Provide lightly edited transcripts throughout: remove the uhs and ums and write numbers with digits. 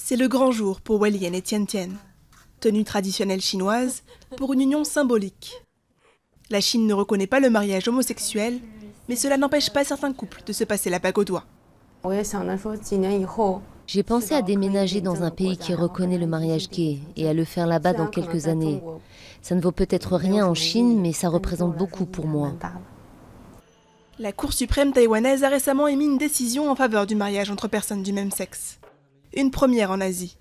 C'est le grand jour pour Weilian et Tian. Tenue traditionnelle chinoise pour une union symbolique. La Chine ne reconnaît pas le mariage homosexuel, mais cela n'empêche pas certains couples de se passer la bague au doigt. J'ai pensé à déménager dans un pays qui reconnaît le mariage gay et à le faire là-bas dans quelques années. Ça ne vaut peut-être rien en Chine, mais ça représente beaucoup pour moi. La Cour suprême taïwanaise a récemment émis une décision en faveur du mariage entre personnes du même sexe. Une première en Asie,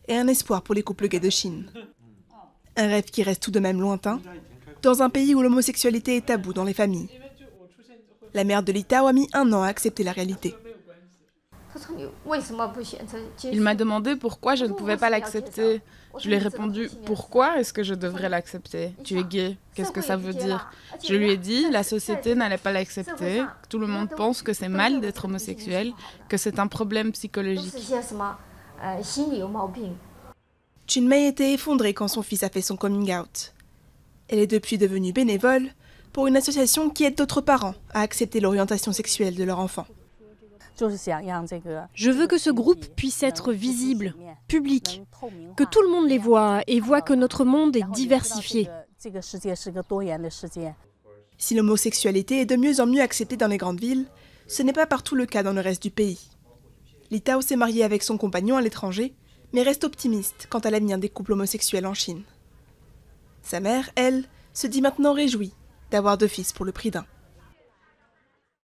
et un espoir pour les couples gays de Chine. Un rêve qui reste tout de même lointain, dans un pays où l'homosexualité est tabou dans les familles. La mère de Li Tao a mis 1 an à accepter la réalité. Il m'a demandé pourquoi je ne pouvais pas l'accepter. Je lui ai répondu « Pourquoi est-ce que je devrais l'accepter? Tu es gay, qu'est-ce que ça veut dire ?» Je lui ai dit « La société n'allait pas l'accepter, que tout le monde pense que c'est mal d'être homosexuel, que c'est un problème psychologique. » Chunmei était effondrée quand son fils a fait son coming out. Elle est depuis devenue bénévole pour une association qui aide d'autres parents à accepter l'orientation sexuelle de leur enfant. Je veux que ce groupe puisse être visible, public, que tout le monde les voit et voit que notre monde est diversifié. Si l'homosexualité est de mieux en mieux acceptée dans les grandes villes, ce n'est pas partout le cas dans le reste du pays. Li Tao s'est mariée avec son compagnon à l'étranger, mais reste optimiste quant à l'avenir des couples homosexuels en Chine. Sa mère, elle, se dit maintenant réjouie d'avoir 2 fils pour le prix d'1.